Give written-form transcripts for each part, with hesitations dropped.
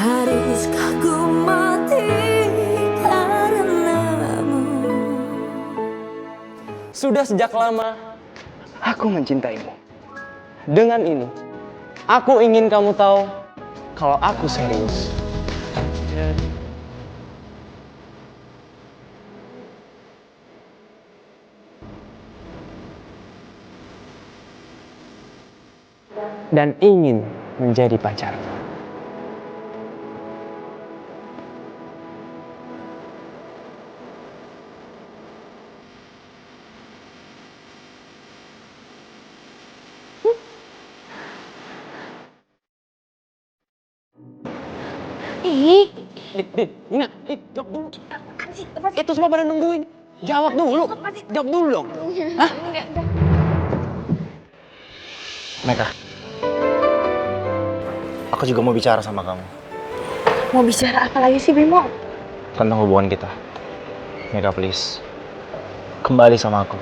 Haruskah ku mati karenamu? Sudah sejak lama aku mencintaimu. Dengan ini, aku ingin kamu tahu kalau aku serius. Dan ingin menjadi pacarmu. Ih, Ingat, jawab dulu. Itu semua pada nungguin. Jawab dulu. Jawab dulu dong. Hah? Meka, aku juga mau bicara sama kamu mau bicara apa lagi sih Bimo? tentang hubungan kita. Meka, please, kembali sama aku.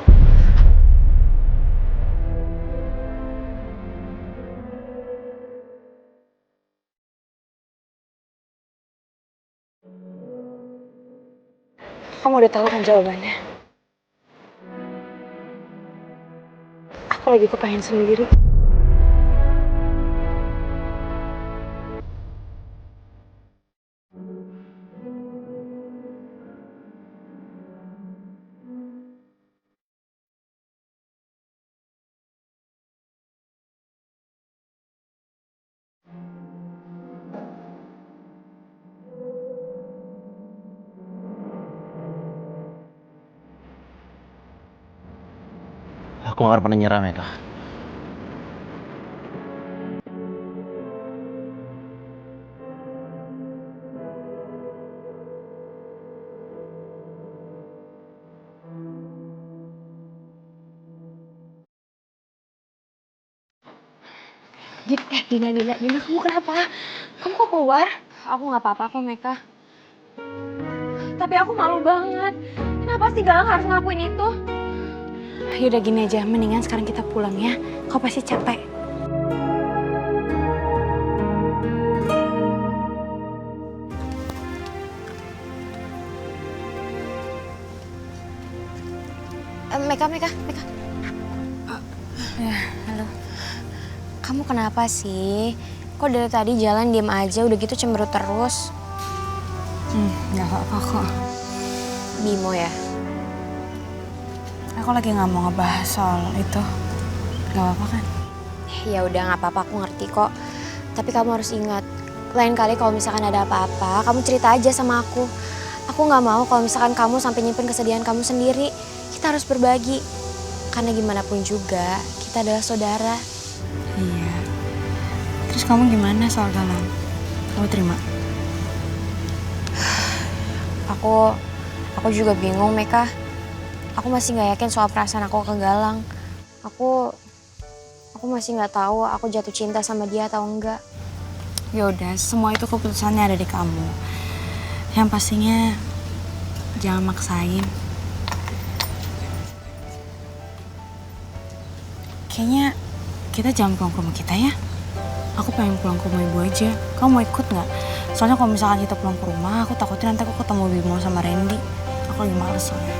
Kamu udah tahu kan jawabannya? Aku lagi kepengen sendiri. Aku gak akan pernah nyerah, Meka. Dina, kamu kenapa? Kamu kok keluar? Aku nggak apa-apa kok, Meka. Tapi aku malu banget. Kenapa sih Galang harus ngelakuin itu? Yaudah gini aja, mendingan sekarang kita pulang ya. Kau pasti capek. Meka. Ya, halo. Kamu kenapa sih? Kok dari tadi jalan diem aja, udah gitu cemberut terus? Nggak apa-apa kok. Bimo ya? Aku lagi nggak mau ngebahas soal itu. Nggak apa-apa kan? Ya udah nggak apa-apa, aku ngerti kok. Tapi kamu harus ingat, lain kali kalau misalkan ada apa-apa, kamu cerita aja sama aku. Aku nggak mau kalau misalkan kamu sampai nyimpen kesedihan kamu sendiri. Kita harus berbagi. Karena gimana pun juga, kita adalah saudara. Iya. Terus kamu gimana soal Galang? Kamu terima? Aku juga bingung, Meka. Aku masih nggak yakin soal perasaan aku ke Galang. Aku masih nggak tahu aku jatuh cinta sama dia atau enggak. Ya udah, semua itu keputusannya ada di kamu. Yang pastinya jangan maksain. Kayaknya kita jangan pulang ke rumah kita ya. Aku pengen pulang ke rumah ibu aja. Kamu mau ikut nggak? Soalnya kalau misalkan kita pulang ke rumah, aku takutnya nanti aku ketemu Bimo sama Randy. Aku lagi males soalnya.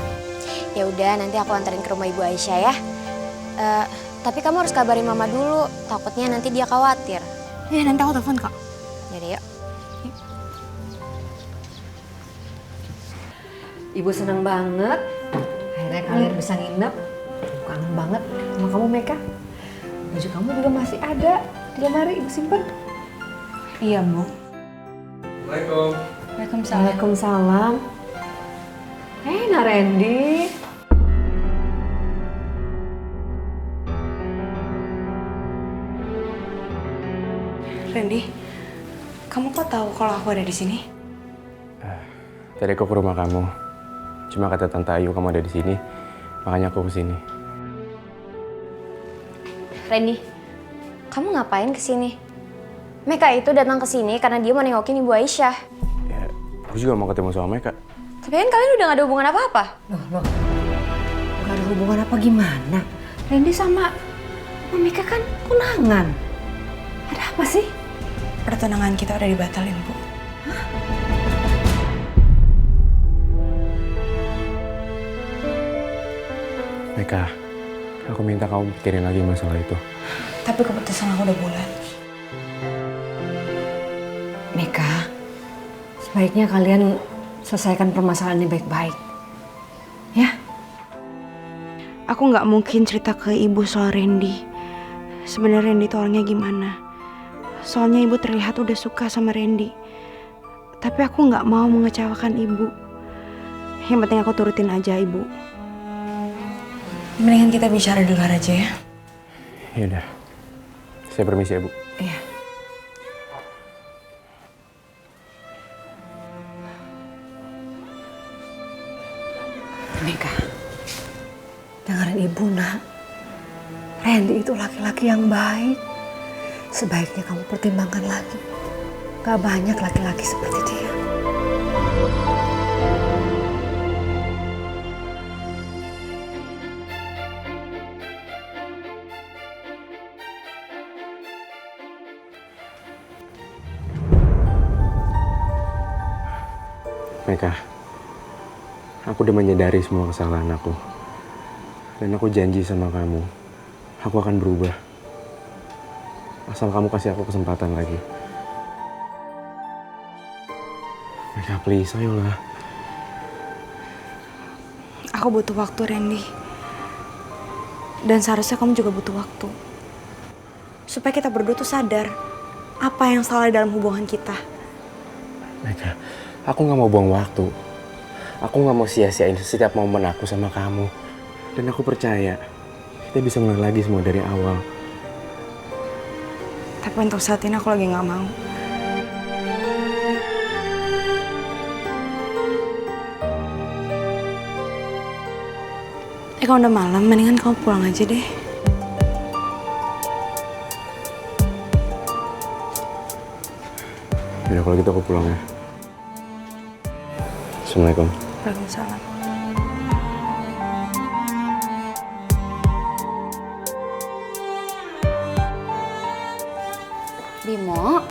Ya udah, nanti aku anterin ke rumah Ibu Aisyah ya. Tapi kamu harus kabarin Mama dulu. Takutnya nanti dia khawatir. Iya, nanti aku telepon kok. Yaudah yuk. Ibu senang banget. Akhirnya kalian bisa nginep. Kangen banget sama kamu, Meka. Baju kamu juga masih ada di lemari, Ibu simpen. Iya, Bu. Assalamualaikum. Waalaikumsalam. Waalaikumsalam. Nah Randy. Randy, kamu kok tahu kalau aku ada di sini? Tadi aku ke rumah kamu. Cuma kata Tante Ayu kamu ada di sini, makanya aku kesini. Randy, kamu ngapain kesini? Meka itu datang kesini karena dia mau nengokin Ibu Aisyah. Ya, aku juga mau ketemu sama Meka. Tapi kan kalian udah gak ada hubungan apa-apa. Loh. Gak ada hubungan apa gimana? Randy sama Meka kan tunangan. Ada apa sih? Pertunangan kita udah dibatalin, Bu. Meka, aku minta kamu pikirin lagi masalah itu. Tapi keputusan aku udah bulat. Meka, sebaiknya kalian selesaikan permasalahan ini baik-baik. Ya? Aku nggak mungkin cerita ke ibu soal Randy. Sebenarnya Randy itu orangnya gimana? Soalnya ibu terlihat udah suka sama Randy. Tapi aku nggak mau mengecewakan ibu. Yang penting aku turutin aja ibu. Mendingan kita bicara di luar aja ya. Ya udah. Saya permisi ya, Bu. Iya. Meka, dengerin ibu nak. Randy itu laki-laki yang baik. Sebaiknya kamu pertimbangkan lagi. Gak banyak laki-laki seperti dia. Meka, aku udah menyadari semua kesalahan aku. Dan aku janji sama kamu, aku akan berubah. Asal kamu kasih aku kesempatan lagi. Meka, please, ayolah. Aku butuh waktu, Randy. Dan seharusnya kamu juga butuh waktu. Supaya kita berdua tuh sadar apa yang salah dalam hubungan kita. Meka, aku gak mau buang waktu. Aku gak mau sia-siain setiap momen aku sama kamu. Dan aku percaya, kita bisa mulai lagi semua dari awal. Tapi untuk saat ini aku lagi gak mau. Kalau udah malam, mendingan kamu pulang aja deh. Yaudah kalau gitu aku pulang ya. Assalamualaikum. Waalaikumsalam. Bimo,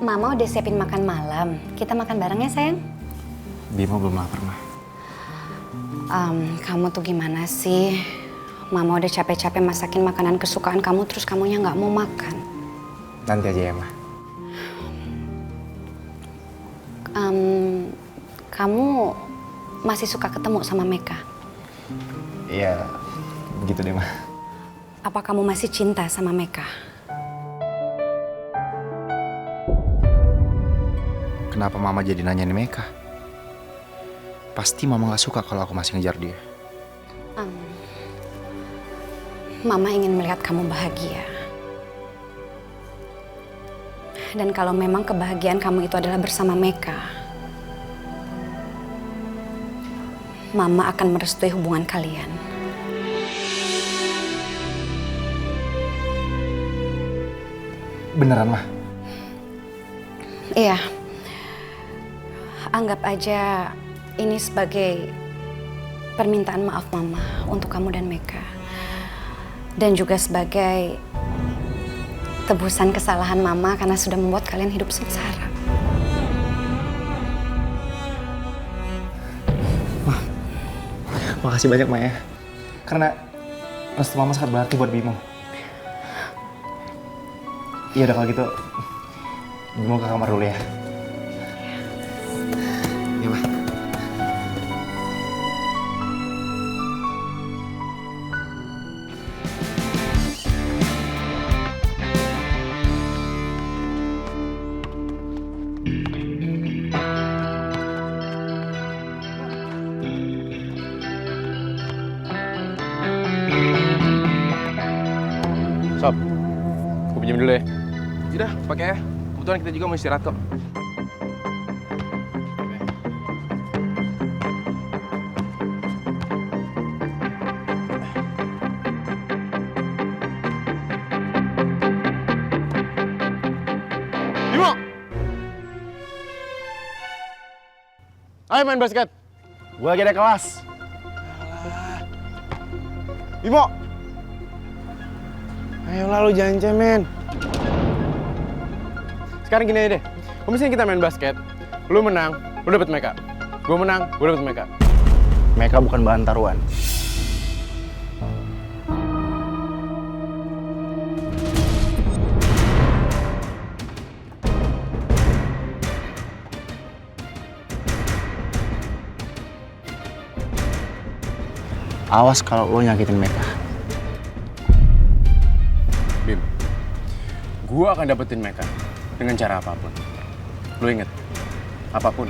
Mama udah siapin makan malam. Kita makan bareng ya, sayang? Bimo belum lapar, Ma. Kamu tuh gimana sih? Mama udah capek-capek masakin makanan kesukaan kamu, terus kamunya nggak mau makan. Nanti aja ya, Ma. Kamu masih suka ketemu sama Meka? Iya, begitu deh, Ma. Apa kamu masih cinta sama Meka? Kenapa Mama jadi nanyain Meka? Pasti Mama gak suka kalau aku masih ngejar dia. Mama ingin melihat kamu bahagia. Dan kalau memang kebahagiaan kamu itu adalah bersama Meka, Mama akan merestui hubungan kalian. Beneran, Ma? Iya. Anggap aja ini sebagai permintaan maaf Mama untuk kamu dan Meka. Dan juga sebagai tebusan kesalahan Mama karena sudah membuat kalian hidup sengsara. Makasih banyak, Ma ya. Karena restu Mama sangat berarti buat Bimo. Iya udah kalau gitu, Bimo ke kamar dulu ya. Iya, Ma. Sob, aku pinjam dulu ya. Udah, pakai ya. Kebetulan kita juga mau istirahat kok. Bimo! Ayo main basket. Gua lagi ada kelas. Bimo! Ayolah lu jangan cemen. Sekarang gini aja deh. Kalau misalnya kita main basket, lu menang, lu dapet Meka. Gue menang, gue dapet Meka. Meka bukan bahan taruhan. Awas kalau lo nyakitin Meka. Bim, gue akan dapetin Meka dengan cara apapun. Lu inget, apapun.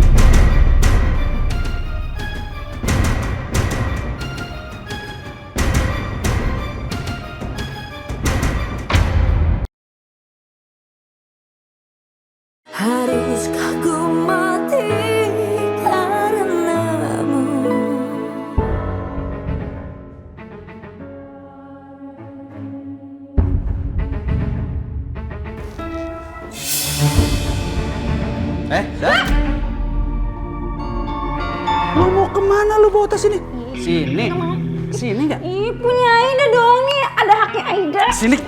Haruskah ku mati karenamu? Lu mau kemana lu bawa tas ini? Sini. Sini nggak? Ih, punya Aida dong nih. Ada haknya Aida. Sini.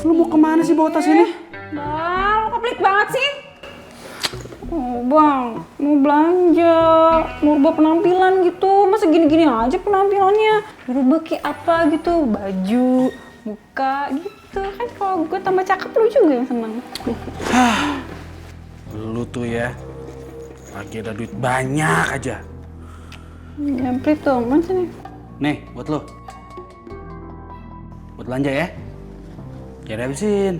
Lu mau kemana sih bawa tas ini? Bang, kok pelit banget sih? Oh, Bang, mau belanja, mau rubah penampilan gitu. Masa gini-gini aja penampilannya? Rubah kayak apa gitu, baju, muka gitu. Kan kalau gue tambah cakep lu juga yang seneng. Lu tuh ya, lagi ada duit banyak aja. Jangan pelit dong, mana sini? Nih, buat lu. Buat belanja ya. Jangan habisin.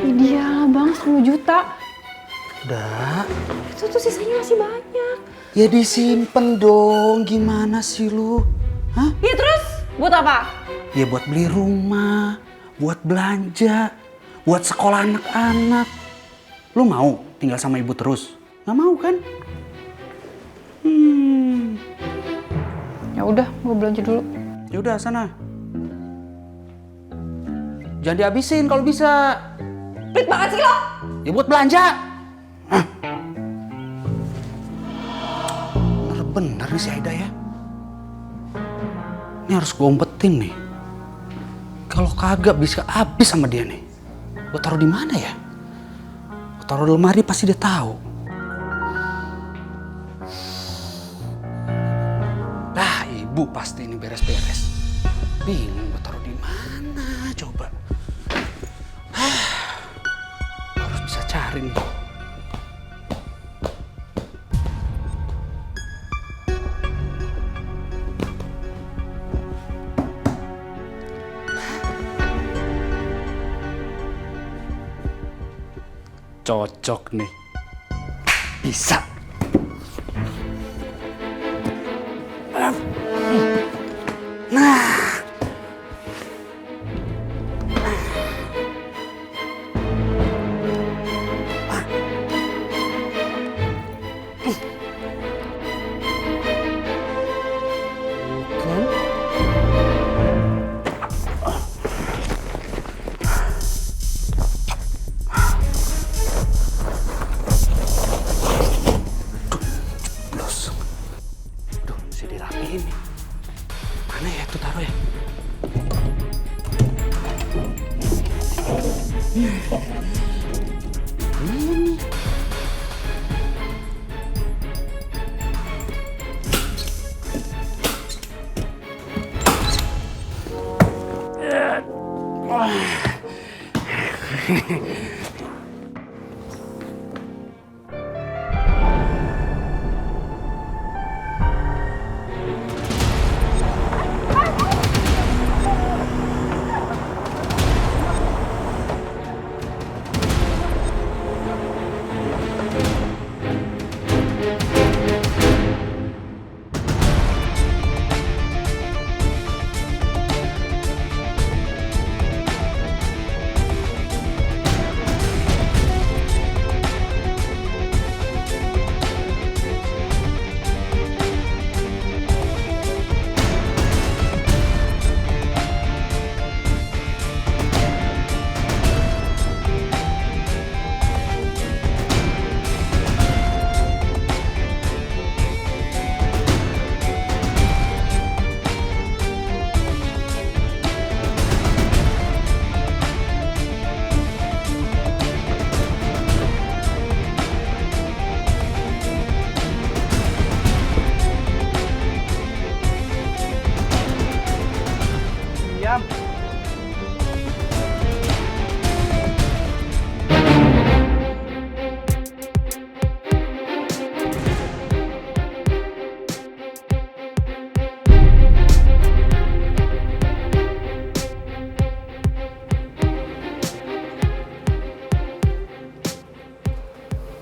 Iya bang, 10 juta. Udah. Itu tuh sisanya masih banyak. Ya disimpen dong, gimana sih lu? Hah? Ya terus, buat apa? Ya buat beli rumah, buat belanja, buat sekolah anak-anak. Lu mau tinggal sama ibu terus? Nggak mau kan? Ya udah, gue belanja dulu. Ya udah sana. Jangan dihabisin kalau bisa. Pelit banget sih lo. Ya buat belanja. Bener nih si Aida ya. Ini harus gue umpetin nih. Kalau kagak bisa habis sama dia nih. Gue taruh di mana ya? Gue taruh di lemari pasti dia tahu. Dah, ibu pasti ini beres-beres. Bingung gue taruh di mana coba. Harus bisa cari nih. Cocok nih. Bisa. Nah. Mana ya tuh taruh ya? Ini.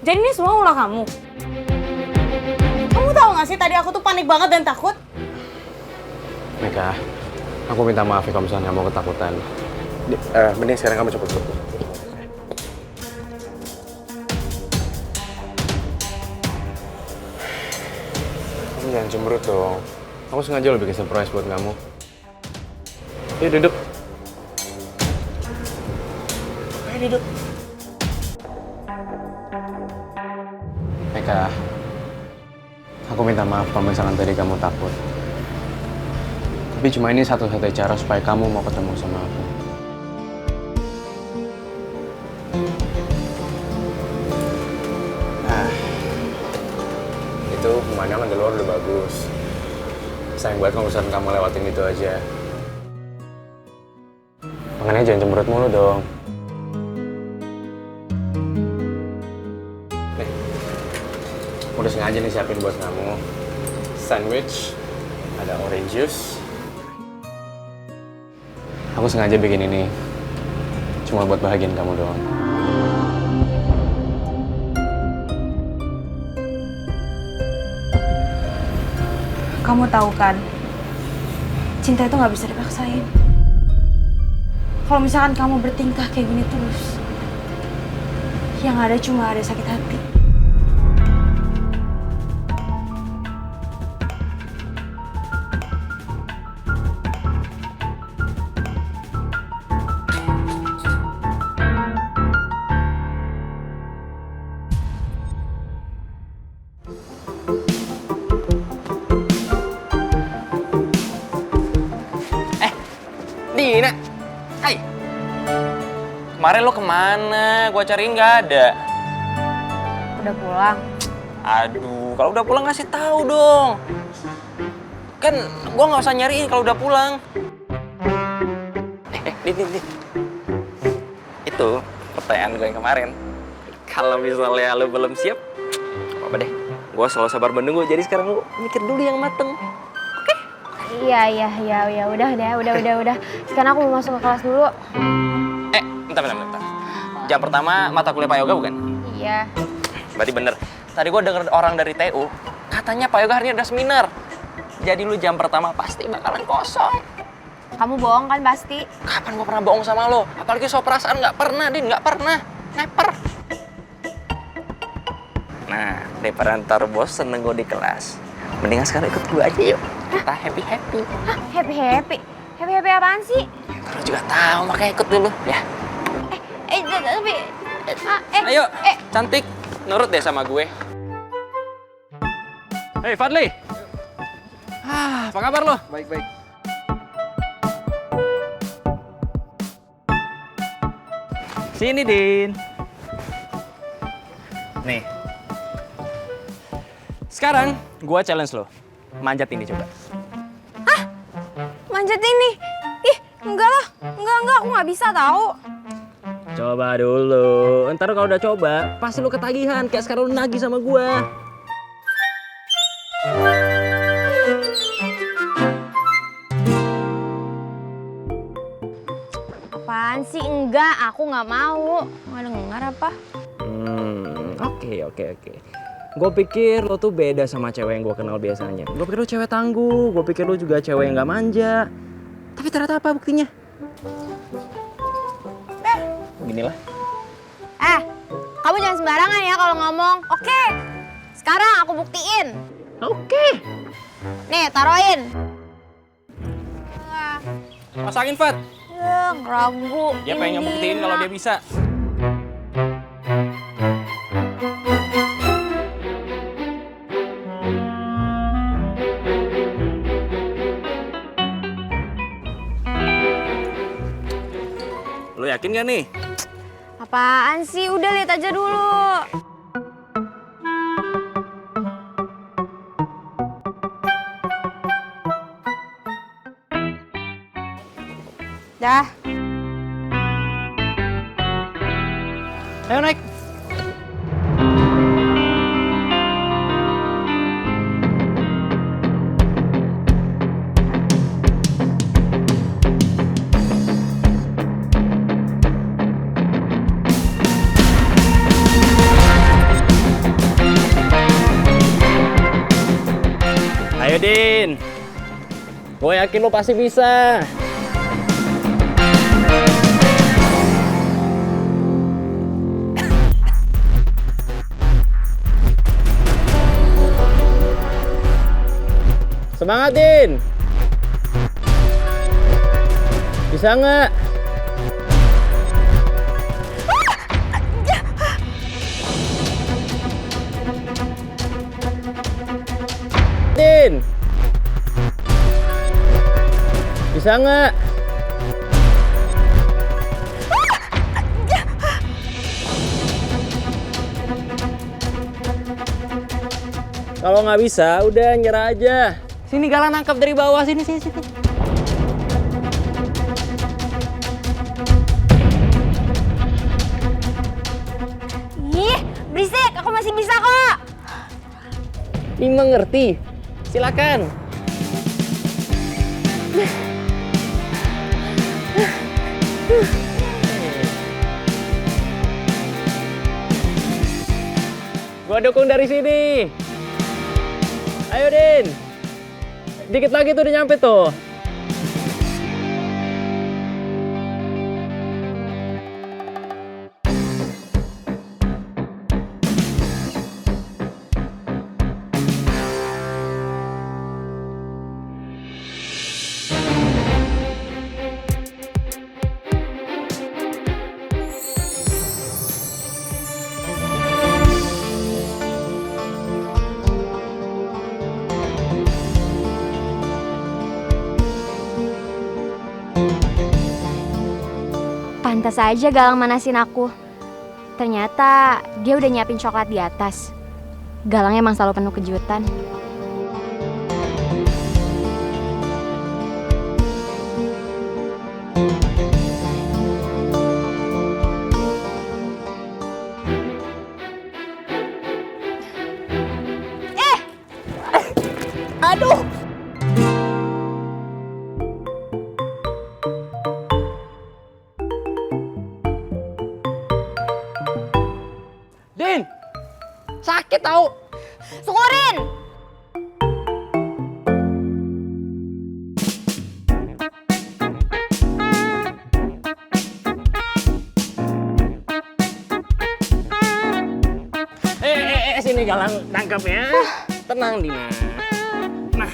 Jadi ini semua ulah kamu? Kamu tahu nggak sih tadi aku tuh panik banget dan takut? Meka, aku minta maaf ya kalau misalnya kamu ketakutan. Mending sekarang kamu cepet dulu. Kamu jangan cemberut dong. Aku sengaja lo bikin surprise buat kamu. Yuk duduk. Ayo duduk. Meka, aku minta maaf kalau misalkan tadi kamu takut. Tapi cuma ini satu-satunya cara supaya kamu mau ketemu sama aku. Nah, itu pemandangan di luar udah bagus. Sayang banget kalau misalkan kamu lewatin itu aja. Makanya jangan cemberut mulu dong. Nih, udah sengaja nih siapin buat kamu. Sandwich, ada orange juice. Aku sengaja bikin ini cuma buat bahagian kamu doang. Kamu tahu kan, cinta itu nggak bisa dipaksain. Kalau misalkan kamu bertingkah kayak gini terus, yang ada cuma ada sakit hati. Dina, hai. Kemarin lo kemana? Gua cariin nggak ada. Udah pulang? Aduh, kalau udah pulang kasih tahu dong. Kan gua nggak usah nyariin kalau udah pulang. Din. Itu pertanyaan gue yang kemarin. Kalau misalnya lo belum siap, apa deh? Gua selalu sabar menunggu. Jadi sekarang lo mikir dulu yang mateng. Iya, udah. Sekarang aku mau masuk ke kelas dulu. Bentar. Jam pertama mata kuliah Pak Yoga bukan? Iya. Berarti bener. Tadi gue denger orang dari TU, katanya Pak Yoga hari ini ada seminar. Jadi lu jam pertama pasti bakalan kosong. Kamu bohong kan pasti? Kapan gue pernah bohong sama lo? Apalagi soal perasaan nggak pernah, Din. Nggak pernah. Never. Nah, daripada ntar bosen nunggu di kelas, mendingan sekarang ikut gue aja yuk. Kita happy-happy. Hah? Happy-happy? Happy-happy apaan sih? Lu juga tahu, makanya ikut dulu, ya. Tapi... Ayo, cantik. Nurut deh sama gue. Hei, Fadli. Apa kabar lo? Baik. Sini, Din. Nih. Sekarang, gue challenge lo. Manjat ini coba. Manjat ini? Ih, enggak lah. Enggak. Aku nggak bisa tahu. Coba dulu. Ntar kalau udah coba, pasti lo ketagihan. Kayak sekarang lo nagih sama gue. Apaan sih? Enggak, aku nggak mau. Nggak dengar apa? Oke. Gue pikir lo tuh beda sama cewek yang gue kenal biasanya. Gue pikir lo cewek tangguh. Gue pikir lo juga cewek yang gak manja. Tapi ternyata apa buktinya? Beginilah. Kamu jangan sembarangan ya kalau ngomong. Oke. Sekarang aku buktiin. Oke. Nih, taruhin. Pasangin, Fat. Ya, ragu. Dia pengen ngebuktiin kalau dia bisa. Lo yakin gak nih? Apaan sih? Udah lihat aja dulu. Dah. Ayo naik. Ayo Din, gue yakin lo pasti bisa. Semangat Din, bisa nggak? Din, bisa nggak? Kalau nggak bisa, udah nyerah aja. Sini Galang nangkap dari bawah, sini. Ih, berisik, aku masih bisa kok. Ini mengerti. Silakan. Gua dukung dari sini. Ayo Din. Dikit lagi tuh udah nyampe tuh. Pantas aja Galang manasin aku. Ternyata dia udah nyiapin coklat di atas. Galang emang selalu penuh kejutan. Aduh. Din, sakit tau. Syukurin! Sini Galang tangkap ya. Tenang Dina. Nah.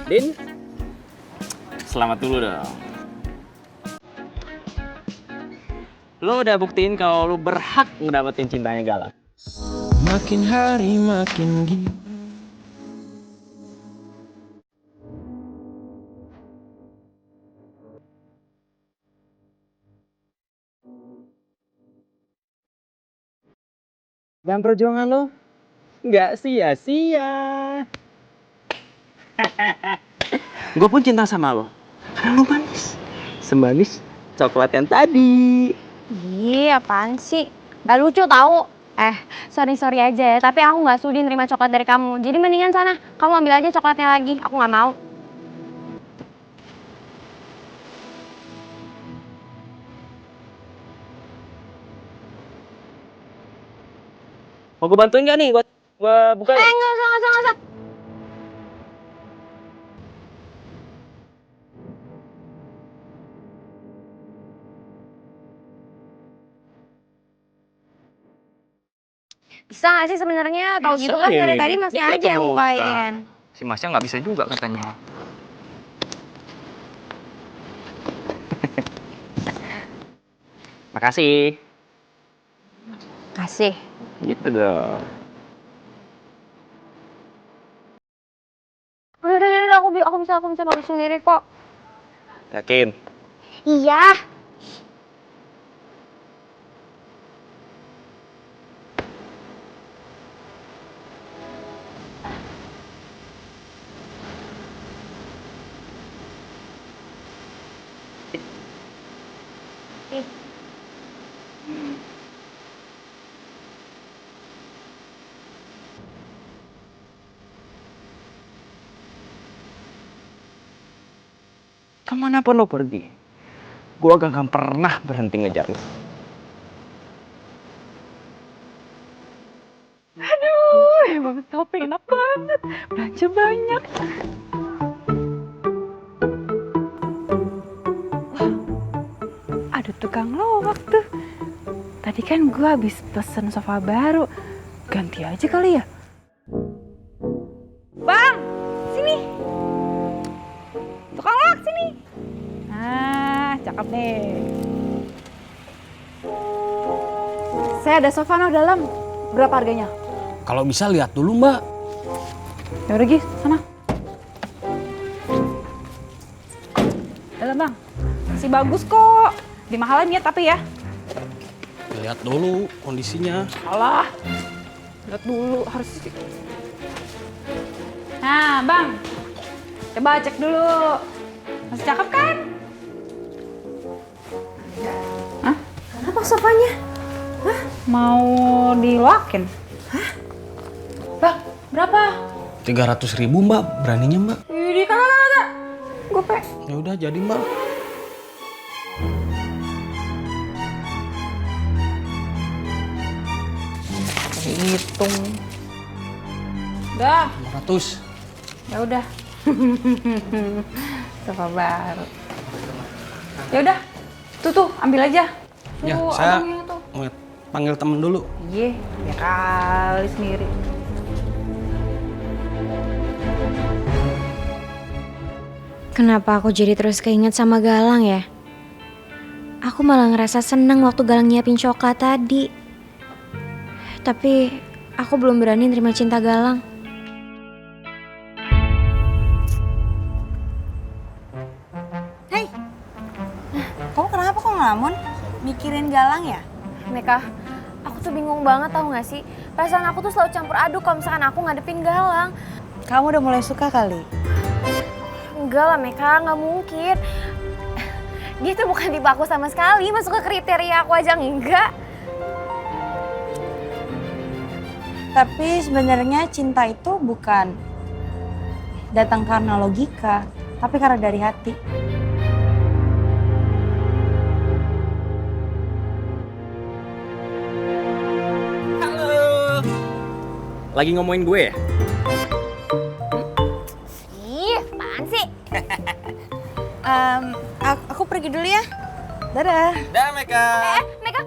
Din, selamat dulu dong. Lo udah buktiin kalau lo berhak ngedapetin cintanya Galang. Makin hari makin gila. Dan perjuangan lo nggak sia-sia. Gue pun cinta sama lo. Karena lo manis. Semanis coklat yang tadi. Iya, apaan sih? Gak lucu tau. Sorry aja ya, tapi aku gak sudi nerima coklat dari kamu. Jadi mendingan sana, kamu ambil aja coklatnya lagi. Aku gak mau. Mau gue bantuin gak nih buat gue buka? Nggak usah. Bisa gak sih sebenarnya? Tahu gitu kan dari tadi masih aja yang bukain. Si Masnya nggak bisa juga katanya. Makasih. Kasih. Gitu dong. Udah, aku bisa bagus sendiri kok. Yakin? Iya. Kemanapun lo pergi, gue gak akan pernah berhenti ngejar lo. aja banyak. Wah, ada tukang loak tuh. Tadi kan gue habis pesen sofa baru. Ganti aja kali ya. Bang, sini. Tukang loak sini. Nah, cakep nih. Saya ada sofa no dalam. Berapa harganya? Kalau bisa lihat dulu, Mbak. Ya udah Gis, sana. Dalam bang, masih bagus kok. Dimahalin ya tapi ya. Lihat dulu kondisinya. Alah, lihat dulu harus. Nah bang, coba cek dulu. Masih cakep kan? Hah? Kenapa sofanya? Hah? Mau diloakin? Hah? Bang, berapa? 300.000 Mbak, beraninya Mbak. Ini kagak. Gope. Ya udah jadi Mbak. Hitung. Udah. 500. Ya udah. Sofa baru. Ya udah. Tuh, ambil aja. Ya, Tuh, saya abangnya tuh. mau panggil temen dulu. Iya, ya kali sendiri. Kenapa aku jadi terus keinget sama Galang ya? Aku malah ngerasa seneng waktu Galang nyiapin coklat tadi. Tapi aku belum berani nerima cinta Galang. Hei, kamu kenapa kok ngelamun? Mikirin Galang ya? Meka, aku tuh bingung banget tau gak sih? Perasaan aku tuh selalu campur aduk kalau misalkan aku ngadepin Galang. Kamu udah mulai suka kali? Enggak lah Meka, gak mungkin. Dia tuh bukan tipe aku sama sekali, masuk ke kriteria aku aja enggak. Tapi sebenarnya cinta itu bukan datang karena logika, tapi karena dari hati. Halo. Lagi ngomongin gue ya? Ih, apaan sih? Aku pergi dulu ya. Dadah. Dah, Meka. Meka.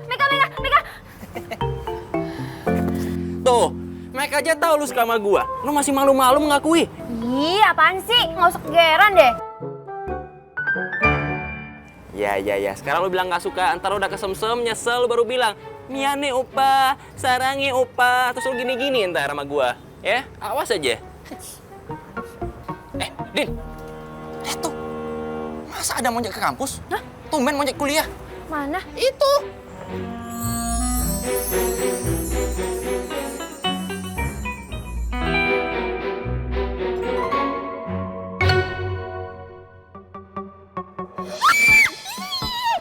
Tuh, Meka aja tahu lu suka sama gua. Lu masih malu-malu mengakui. Ih, apaan sih? Nggak usah kegeeran deh. Ya. Sekarang lu bilang gak suka, ntar udah kesemsem, nyesel, lu baru bilang, Miane opa, sarangi opa, terus lu gini-gini ntar sama gua. Ya, awas aja. Din. Tuh. Masa ada monyet ke kampus? Hah? Tumben monyet kuliah. Mana? Itu.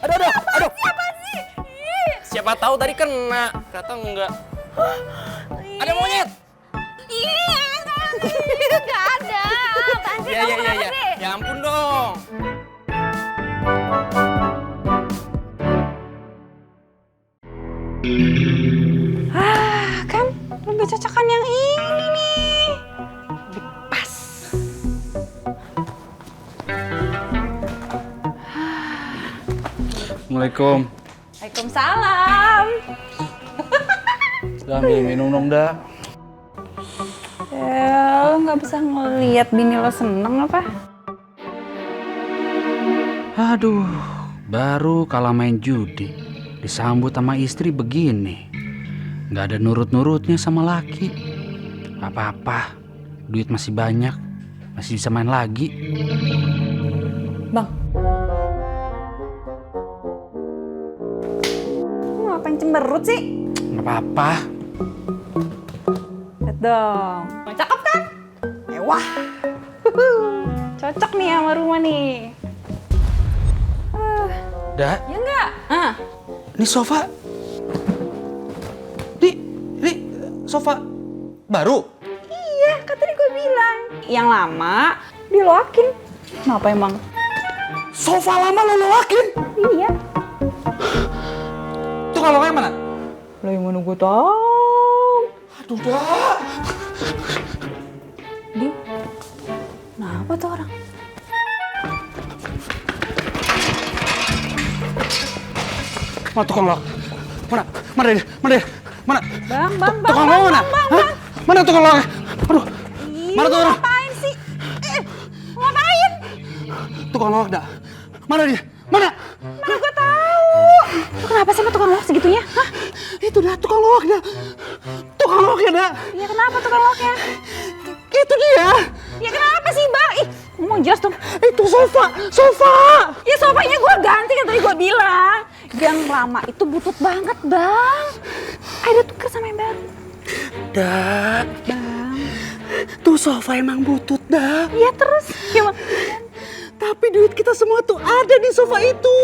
Aduh. Siapa sih? Siapa tahu tadi kena, kata enggak. Ada monyet. Nggak ada. Apaan sih? Ya. Ya ampun dong. Kan lebih cocokan yang ini nih. Lebih pas. Assalamualaikum. Waalaikumsalam. Udah ambil minum dong, dah. Ya, lo nggak bisa ngeliat bini lo seneng apa? Aduh, baru kalah main judi. Disambut sama istri begini. Nggak ada nurut-nurutnya sama laki. Apa-apa, duit masih banyak. Masih bisa main lagi. Bang. Lo ngapain cemberut sih? Nggak apa-apa. Lihat dong. Cakep kan? Mewah. Cocok nih sama rumah nih. Dah, Ya enggak? ini sofa. Ini sofa baru. Iya, kan tadi gue bilang. Yang lama diloakin. Kenapa emang? Sofa lama lo loakin? Iya. Itu kalau kayak mana? Lo yang mana gue tahu? Aduh, dah. Di, Kenapa tuh orang? Mana tukang loak? Mana? Mana dia? Mana dia? Mana? Bang, Tukang loak mana? Hah? Mana tukang loak? Aduh. Mana tuh orang? Ngapain sih? Ngapain? Tukang loak dah. Mana dia? Mana? Mana gue tahu. Lu kenapa sih sama tukang loak segitunya? Hah? Itu dah tukang loak dah. Tukang loaknya dah. Iya kenapa tukang loaknya? Itu dia. Ya kenapa sih bang? Ih, ngomong jelas dong. Itu sofa. Ya sofanya gue ganti kan tadi gue bilang. Yang lama itu butut banget bang. Ayo tuker sama yang baru. Dah. Bang. Tuh sofa emang butut dah. Iya terus. Gimana? Tapi duit kita semua tuh ada di sofa itu.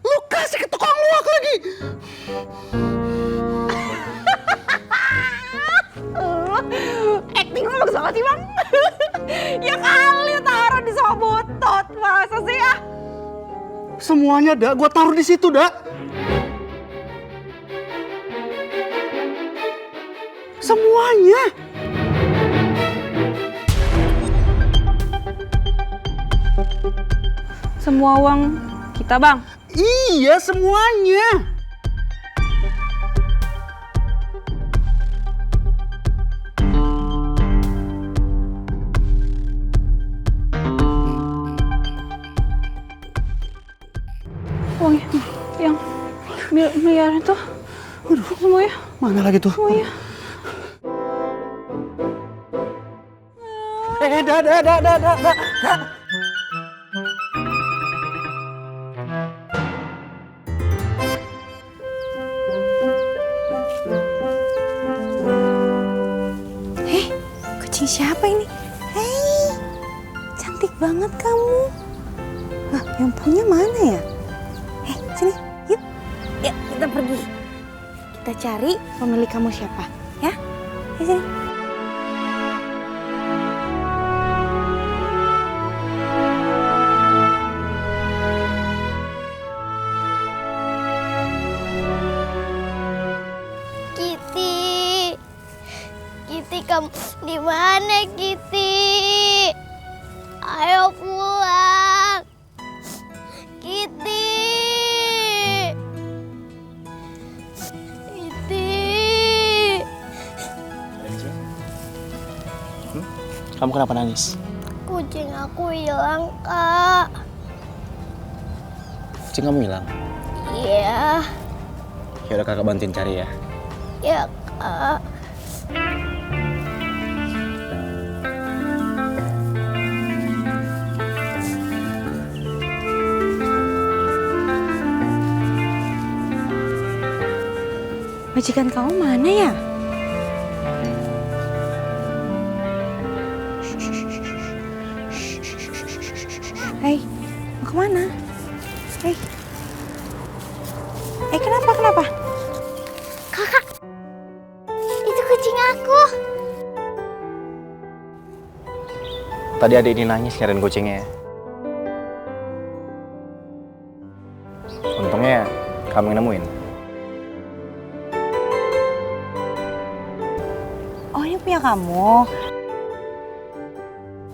Lu kasih ke tukang loak lagi. Acting lu bagus banget sih bang. Ya kali taruh di sofa butut. Masa sih ya? Semuanya dah, gua taruh di situ dah. Semuanya. Semua uang kita bang. Iya, semuanya. Uangnya yang miliar itu. Aduh, semuanya. Mana lagi tuh? Semuanya. Dah. Kucing siapa ini? Hei, cantik banget kamu. Lah, yang punya mana ya? Sini, yuk. Yuk, kita pergi. Kita cari pemilik kamu siapa, ya? Sini. Kitty, kamu di mana, Kitty? Ayo pulang. Kitty. Kamu kenapa nangis? Kucing aku hilang, Kak. Kucing kamu hilang? Iya. Ya udah kakak bantuin cari ya. Ya, Kak. Majikan kamu mana ya? Hei, mau kemana? Hei, kenapa? Kakak, itu kucing aku. Tadi adik ini nangis nyariin kucingnya. Untungnya kamu yang nemuin. Oh, ini punya kamu.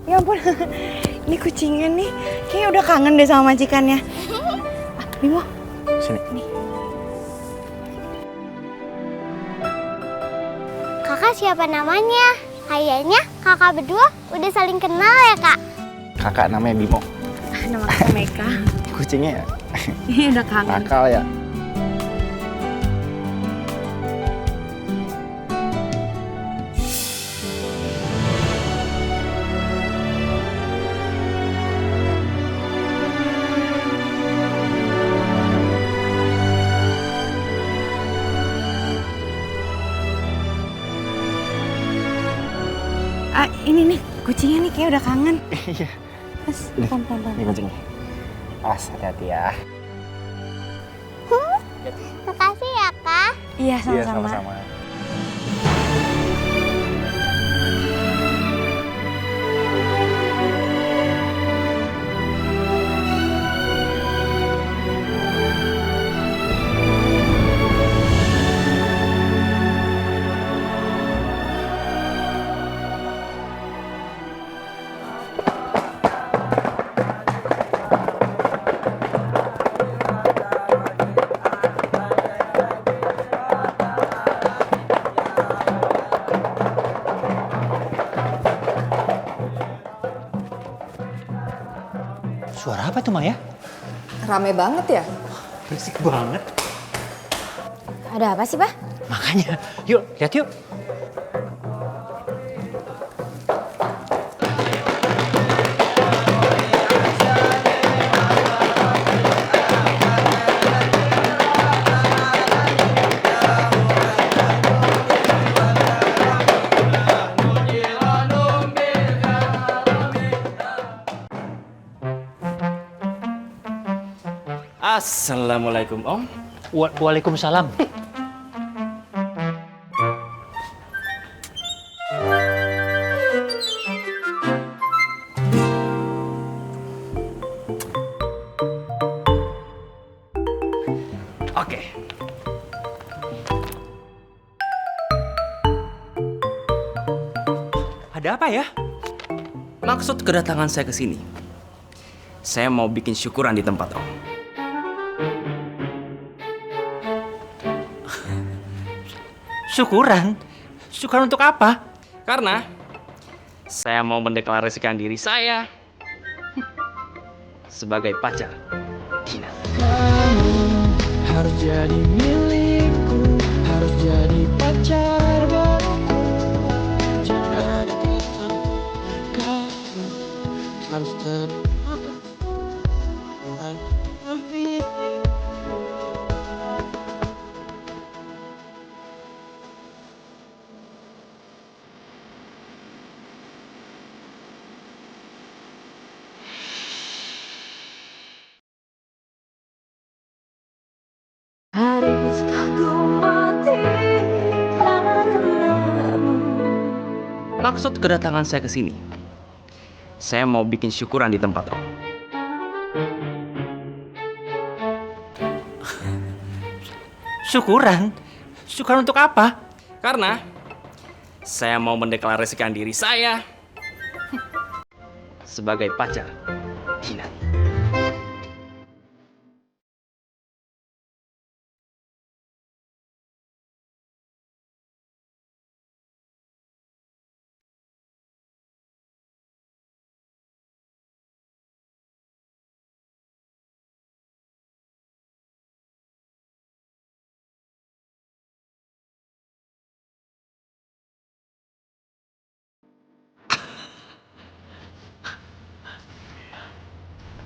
Ya ampun, ini kucingnya nih kayaknya udah kangen deh sama majikannya. Bimo, sini. Nih. Kakak siapa namanya? Kayaknya kakak berdua udah saling kenal ya, Kak? Kakak namanya Bimo. Nama kakak Meka. Kucingnya ya? Ini udah kangen. Nakal ya? Ini nih, kucingnya nih kayak udah kangen. Iya. Mas, pelan-pelan. Ini kucingnya. Awas, hati-hati ya. Makasih ya, Kak. Iya, Iya, sama-sama. sama-sama. Suara apa tuh, Maya? Rame banget ya? Berisik banget. Ada apa sih, Pak? Makanya, yuk, lihat yuk. Assalamualaikum, Om. Waalaikumsalam. Oke. Ada apa ya? Maksud kedatangan saya ke sini, saya mau bikin syukuran di tempat Om. Syukuran? Syukuran untuk apa? Karena saya mau mendeklarasikan diri saya sebagai pacar Tina. Harus jadi milikku, harus jadi pacar baruku. Jadi kamu harus Haruskah ku mati karenamu? Maksud kedatangan saya ke sini, saya mau bikin syukuran di tempat Om. Syukuran? Syukuran untuk apa? Karena saya mau mendeklarasikan diri saya sebagai pacar Tina.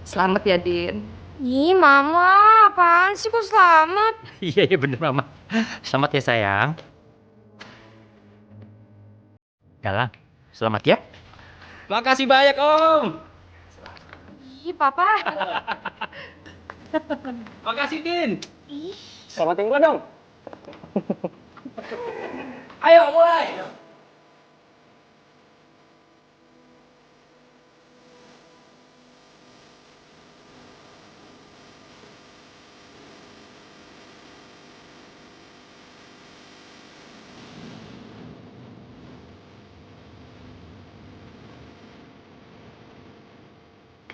Selamat ya, Din. Ih, Mama, apaan sih kok selamat? Iya bener, Mama. Selamat ya, sayang. Galang, selamat ya. Makasih banyak, Om. Ih, Papa. Makasih, Din. Selamat tinggal dong. Ayo, mulai.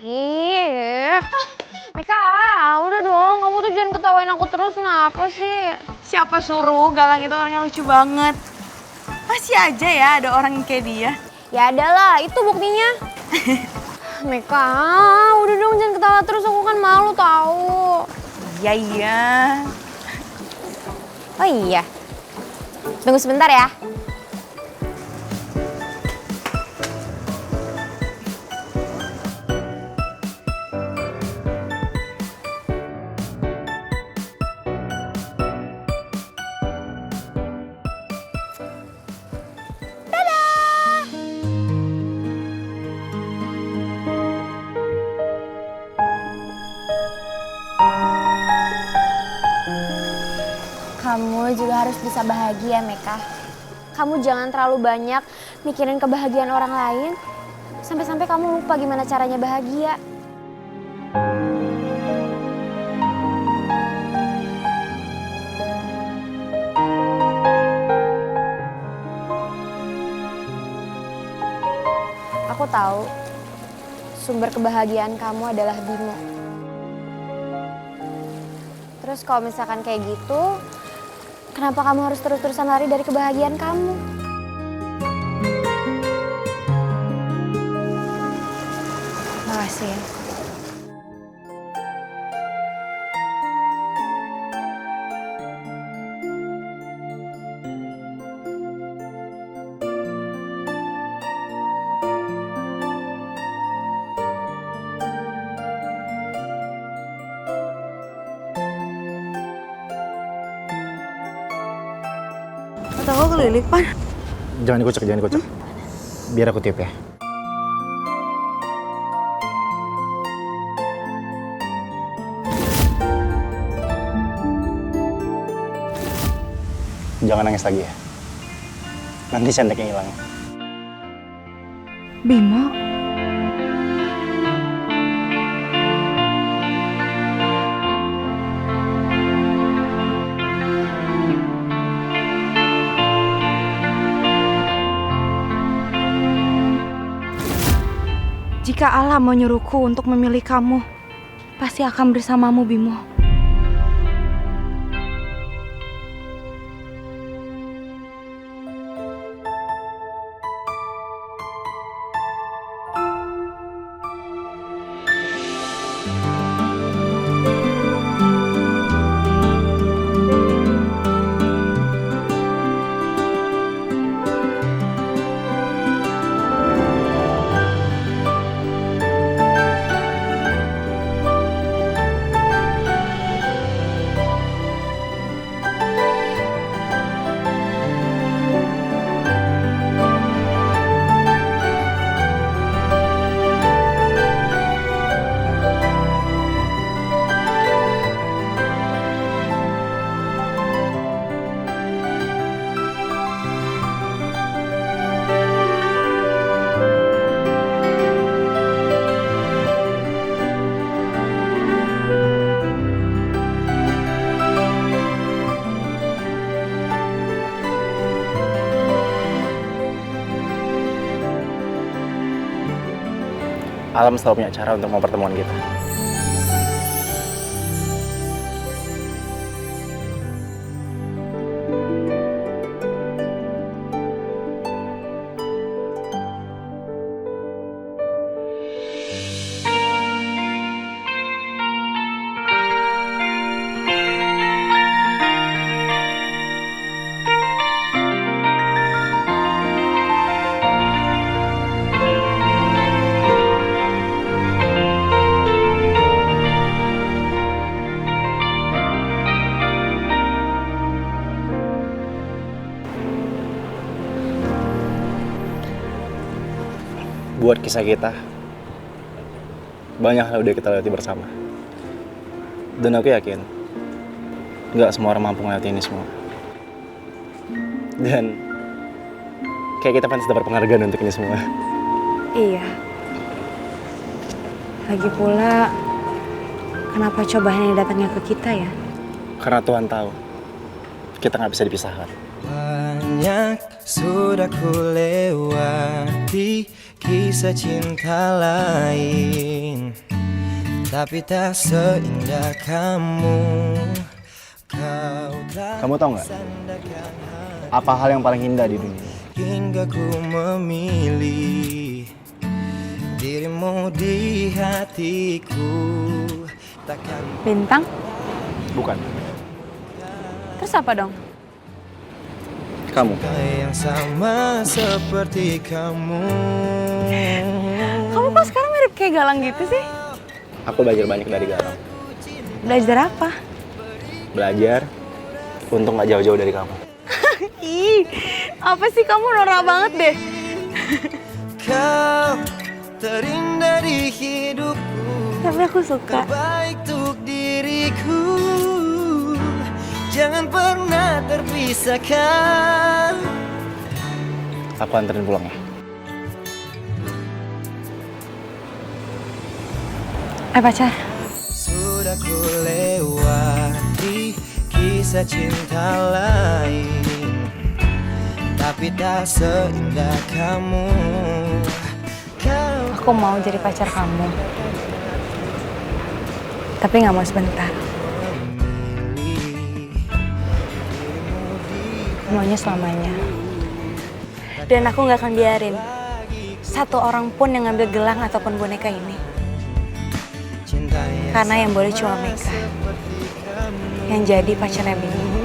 Ih, Meka, udah dong, kamu tuh jangan ketawain aku terus, kenapa sih? Siapa suruh? Galang itu orangnya lucu banget. Masih aja ya ada orang yang kayak dia. Ya ada lah, itu buktinya. Meka, udah dong jangan ketawa terus, aku kan malu tahu. Iya, iya. Oh iya, tunggu sebentar ya. Kamu juga harus bisa bahagia, Meka. Kamu jangan terlalu banyak mikirin kebahagiaan orang lain. Sampai-sampai kamu lupa gimana caranya bahagia. Aku tahu sumber kebahagiaan kamu adalah Bimo. Terus kalau misalkan kayak gitu, kenapa kamu harus terus-terusan lari dari kebahagiaan kamu? Makasih ya. ngelilik, Pan. Jangan dikocok. Biar aku tiup ya. Jangan nangis lagi ya. Nanti centeknya hilang. Bimo. Jika Allah menyuruhku untuk memilih kamu, pasti akan bersamamu, Bimo. Alam selalu punya cara untuk mempertemukan kita. Buat kisah kita, banyak hal udah kita lewati bersama. Dan aku yakin, nggak semua orang mampu melewati ini semua. Dan kayak kita pantas dapat penghargaan untuk ini semua. Iya. Lagi pula, kenapa cobaan ini datangnya ke kita ya? Karena Tuhan tahu, kita nggak bisa dipisahkan. Banyak sudah ku lewati kisah cinta lain, tapi tak seindah kamu. Kamu tahu nggak? Apa hal yang paling indah di dunia? Hingga ku memilih dirimu di hatiku. Takkan Bintang? Bukan. Terus apa dong? Kamu. yang sama seperti kamu. Kamu kok sekarang mirip kayak Galang gitu sih? Aku belajar banyak dari Galang. Belajar apa? Belajar untuk nggak jauh-jauh dari kamu. Ih, apa sih kamu norak banget deh. Kau terindah di hidupku. Tapi aku suka. Terbaik untuk diriku. Jangan pernah terpisahkan. Aku anterin pulang ya. Pacar. Sudah ku lewati kisah cinta lain, tapi tak seindah kamu. Aku mau jadi pacar kamu. Tapi nggak mau sebentar. Maunya selamanya. Dan aku nggak akan biarin satu orang pun yang ngambil gelang ataupun boneka ini. Karena yang boleh cuma Meka yang jadi pacarnya Bimo.